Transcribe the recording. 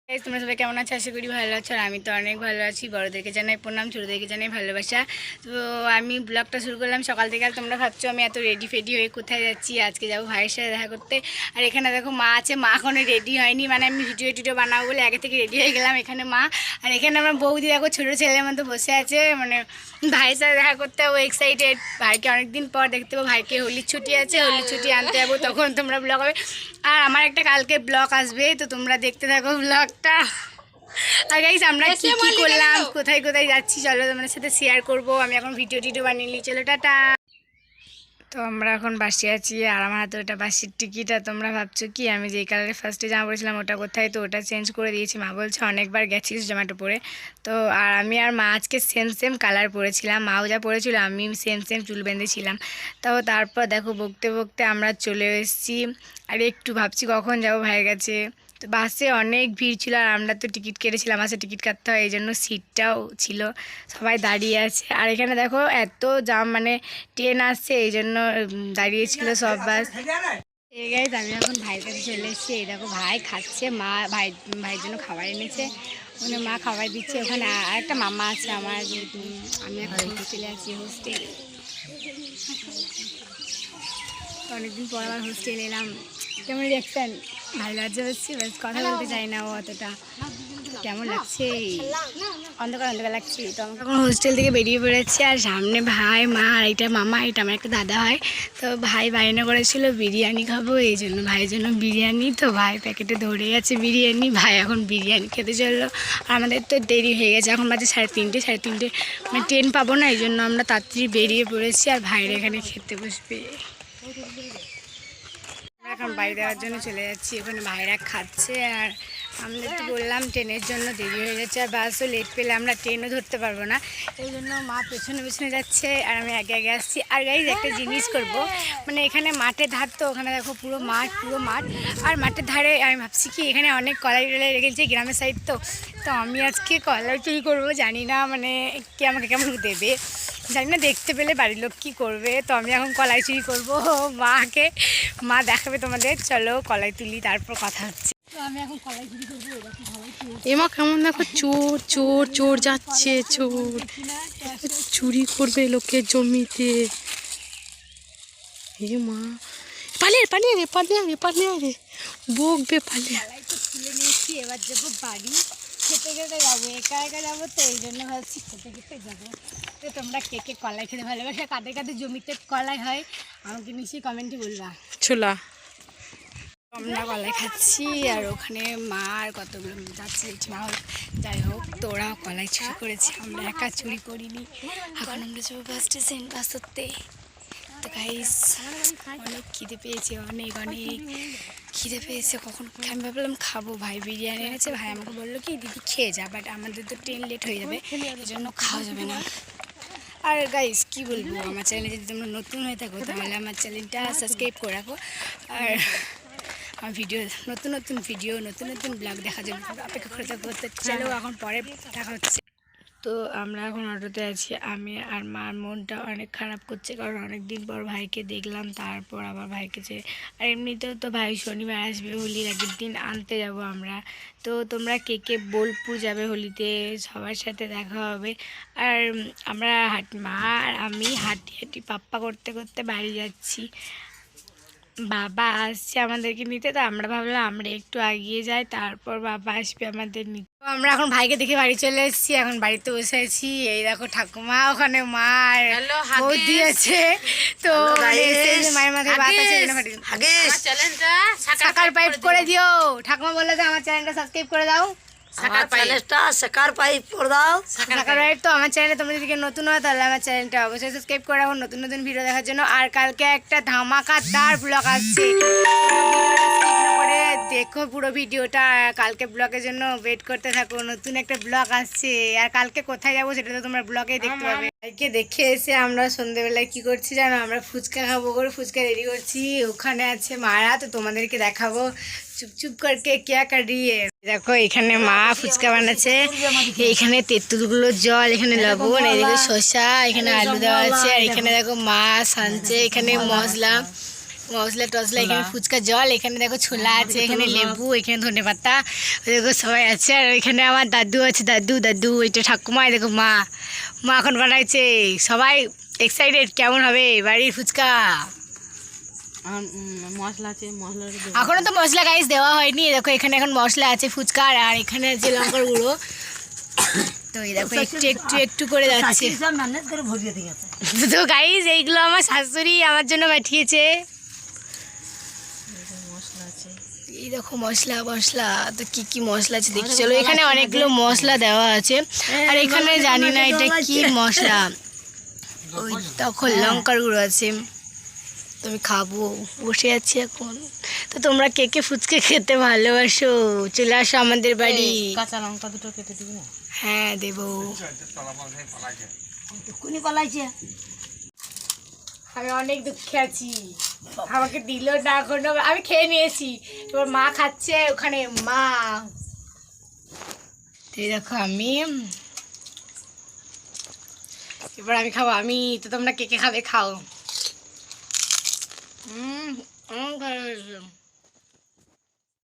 তোমরা সবাই কেমন আছো? আশা করি ভালো আছো। আর আমি তো অনেক ভালো আছি। বড়োদেরকে জানাই প্রণাম, ছোটোদেরকে জানাই ভালোবাসা। তো আমি ব্লগটা শুরু করলাম সকাল থেকে। আর তোমরা ভাবছো আমি এত রেডি ফেডি হয়ে কোথায় যাচ্ছি। আজকে যাবো ভাইয়ের সাথে দেখা করতে। আর এখানে দেখো মা আছে, মা এখনো রেডি হয়নি। মানে আমি ভিডিও টিডিও বানাবো বলে আগে থেকে রেডি হয়ে গেলাম। এখানে মা, আর এখানে আমার বৌদি দেখো ছোটো ছেলের মতো বসে আছে, মানে ভাইয়ের সাথে দেখা করতে। ও এক্সাইটেড, ভাইকে অনেকদিন পর দেখতে পাবো। ভাইকে হোলির ছুটি আছে, হোলির ছুটি আনতে যাবো, তখন তোমরা ব্লগ হবে। আর আমার একটা কালকে ব্লগ আসবে, তো তোমরা দেখতে থাকো ব্লগটা। আর গাইস আমরা কি কি করলাম, কোথায় কোথায় যাচ্ছি, চলো তোমাদের সাথে শেয়ার করবো। আমি এখন ভিডিও টিডিও বানিয়ে নিই, চলো টাটা। তো আমরা এখন বাসে আছি, আর আমার হাতে ওটা বাসের টিকিট। আর তোমরা ভাবছো কি আমি যেই কালারে ফার্স্টে জামা পড়েছিলাম ওটা কোথায়, তো ওটা চেঞ্জ করে দিয়েছি। মা বলছে অনেকবার গেছিস জোম্যাটো পরে। তো আর আমি আর মা আজকে সেম সেম কালার পরেছিলাম, মাও যা পরেছিল আমি সেম সেম চুল বেঁধেছিলাম। তারপর দেখো বকতে বকতে আমরা চলে এসেছি। আর একটু ভাবছি কখন যাবো ভাইয়ের কাছে। তো বাসে অনেক ভিড় ছিল, আর আমরা তো টিকিট কেটেছিলাম, বাসে টিকিট কাটতে হয়, এই জন্য সিটটাও ছিল, সবাই দাঁড়িয়ে আছে। আর এখানে দেখো এত জাম, মানে ট্রেন আসছে এই জন্য দাঁড়িয়েছিল সব বাস। এই গাইজ আমি এখন ভাইয়ের কাছে চলে এসেছি। এই দেখো ভাই খাচ্ছে, মা ভাইয়ের জন্য খাবার এনেছে, ওখানে মা খাবার দিচ্ছে। ওখানে আর একটা মামা আছে আমার, যেহেতু আমি এখন চলে আসছি হোস্টেল। অনেকদিন পর আবার হোস্টেল এলাম। কেমন রিয়াকশান? ভালো লাগছে হচ্ছে, বাস কথা বলতে চাই না ও অতটা। কেমন লাগছে? অন্ধকার অন্ধকার লাগছে। তো আমাকে এখন হোস্টেল থেকে বেরিয়ে পড়েছি, আর সামনে ভাই, মা, আর এটা মামা, এটা আমার একটা দাদা হয়। তো ভাই বায়না করেছিল বিরিয়ানি খাবো, এই জন্য ভাইয়ের জন্য বিরিয়ানি। তো ভাই প্যাকেটে ধরে আছে বিরিয়ানি, ভাই এখন বিরিয়ানি খেতে চললো। আর আমাদের তো দেরি হয়ে গেছে, এখন বাজে 3:30 মানে ট্রেন পাবো না, এই জন্য আমরা তাড়াতাড়ি বেরিয়ে পড়েছি। আর ভাইয়ের এখানে খেতে বসবে। এখন বাড়ি দেওয়ার জন্য চলে যাচ্ছি, ওখানে ভাইরা খাচ্ছে। আর আমরা তো বললাম ট্রেনের জন্য দেরি হয়ে যাচ্ছে, আর বাসও লেট পেলে আমরা ট্রেনও ধরতে পারবো না, এই জন্য মা পেছনে পেছনে যাচ্ছে আর আমি আগে আগে আসছি। আর গাইজ একটা জিনিস করব, মানে এখানে মাঠের ধার, তো ওখানে দেখো পুরো মাঠ পুরো মাঠ। আর মাঠের ধারে আমি ভাবছি কি এখানে অনেক কলাই টলাই রেখেছে, গ্রামের সাইড তো। তো আমি আজকে কলাই চুরি করবো, জানি না মানে কে আমাকে কেমন দেবে, জানি না, দেখতে পেলে বাড়ির লোক কী করবে। তো আমি এখন কলাই চুরি করবো মাকে, মা দেখাবে তোমাদের। চলো কলাই তুলি, তারপর কথা হচ্ছে। তো আমি এখন কলাই চুরি করবো। এমা কেমন দেখো, চোর চোর চোর যাচ্ছে, চোর চুরি করবে লোকের জমিতে। এ মা, পালিয়ে পালিয়ে রে, পালিয়ে রে, পালিয়ে রে, বকবে পালিয়ে। কলাই তো তুলে নিয়েছি, এবার যাবো বাড়ি। খেতে খেতে যাবো, একা একা যাবো, তো এই জন্য ভাবছি খেতে খেতে যাবো। তো তোমরা কে কে কলাই খেতে ভালোবাসে, কাদের কাদের জমিতে কলাই হয় আমাকে নিশ্চয়ই কমেন্টে বলবা। ছোলা আমরা কলাই খাচ্ছি, আর ওখানে মা আর কতগুলো যাচ্ছে মা, যাই হোক তো ওরাও কলাই চুরি করেছে, আমরা একা চুরি করিনি। এখন আমরা যাবো বাস স্টেশন, বাস ধরতে। তো গাইস অনেক খিদে পেয়েছে, অনেক অনেক খিদে পেয়েছে। কখন আমি ভাবলাম খাবো, ভাই বিরিয়ানি এনেছে, ভাই আমাকে বললো কি দিদি খেয়ে যা, বাট আমাদের তো ট্রেন লেট হয়ে যাবে, এই জন্য খাওয়া যাবে না। আর গাইস কি বলবো, আমার চ্যানেলে যদি তোমরা নতুন হয়ে থাকো তাহলে আমার চ্যানেলটা সাবস্ক্রাইব করে রাখো। আর আমার ভিডিও নতুন নতুন ভিডিও, নতুন নতুন ব্লগ দেখার জন্য অপেক্ষা করে থাকবো। তো চলো এখন পরে দেখা হচ্ছে। তো আমরা এখন অটোতে আছি, আমি আর মার মনটা অনেক খারাপ করছে, কারণ অনেক দিন পর ভাইকে দেখলাম, তারপর আবার ভাইকে যে, আর এমনিতেও তো ভাই শনিবার আসবে, হোলির আগের দিন আনতে যাব আমরা। তো তোমরা কে কে বোলপুর যাবে হোলিতে, সবার সাথে দেখা হবে। আর আমরা মা আর আমি হাঁটি হাঁটি পাপ্পা করতে করতে বাড়ি যাচ্ছি। বাবা আসছে আমাদেরকে নিতে, তো আমরা ভাবলাম আমরা একটু এগিয়ে যাই, তারপর বাবা আসবে আমাদের নিতে। তো আমরা এখন ভাইকে দেখে বাড়ি চলে এসেছি, এখন বাড়িতে বসে আছি। এই দেখো ঠাকুমা, ওখানে মা আর বৌদি আছে। তো মায়ের মাথায় বাত আছে, সাকার পাইপ করে দিও। ঠাকুমা বললে যে আমার চ্যানেলটা সাবস্ক্রাইব করে দাও। সাকার পাইপ করে দাও। সাকার পাইপ। তো আমার চ্যানেলে তোমরা যদি নতুন হয় তাহলে আমার চ্যানেলটা অবশ্যই সাবস্ক্রাইব করে রাখো নতুন নতুন ভিডিও দেখার জন্য। আর কালকে একটা ধামাকাদার ব্লগ আসছে, করে দেখো পুরো ভিডিওটা। কালকে ব্লগের জন্য ওয়েট করতে থাকো, নতুন একটা ব্লগ আসছে। আর কালকে কোথায় যাবো সেটা তো তোমরা ব্লগেই দেখতে পাবে। কালকে দেখে এসে আমরা সন্ধ্যেবেলায় কি করছি জানো, আমরা ফুচকা খাবো করে ফুচকা রেডি করছি। ওখানে আছে মারা, তো তোমাদেরকে দেখাবো চুপ চুপ করকে क्या कर रही है। দেখো এখানে মা ফুচকা বানাচ্ছে, এইখানে তেঁতুলগুলো জল, এখানে লবণ, এদিকে শসা, এখানে আলু দেওয়া আছে। আর এখানে দেখো মা সানছে, এখানে মশলা, মশলা টসলা, এখানে ফুচকা জল, এখানে দেখো ছোলা আছে, এখানে লেবু, এখানে ধনেপাতা, দেখো সবাই আছে। আর এখানে আমার দাদু আছে, দাদু দাদু, এটা ঠাকুমা, দেখো মা, মা এখন বানাইছে। সবাই এক্সাইটেড কেমন হবে বাড়ির ফুচকা। মশলা আছে, মশলা এখনো তো মশলা গাইস দেওয়া হয়নি, দেখো এখানে এখন মশলা আছে ফুচকার, আর এখানে আছে লঙ্কার গুঁড়ো। তো এই দেখো একটু একটু একটু করে যাচ্ছে। তো গাইস এইগুলো আমার শাশুড়ি আমার জন্য পাঠিয়েছে। মশলা আছে। এই দেখো মশলা মশলা, তো কি কি মশলা আছে দেখি চলো। এখানে অনেকগুলো মশলা দেওয়া আছে, আর এখানে জানি না এটা কি মশলা। ওই তখন লঙ্কার গুঁড়ো আছে। তো আমি খাবো, বসে আছি এখন। তো তোমরা কে কে ফুচকা খেতে ভালোবাসো চলে আসো আমাদের বাড়ি। কাঁচা লঙ্কা দুটো কেটে দিবি না? হ্যাঁ দেবো। আমি অনেক দুঃখে আছি, আমাকে দিল না এখনো। আমি খেয়ে নিয়েছি, এবার মা খাচ্ছে ওখানে মা। তো এই দেখো আমি, এবার আমি খাবো আমি। তো তোমরা কে কে খাবে খাও। ভালো হয়েছে।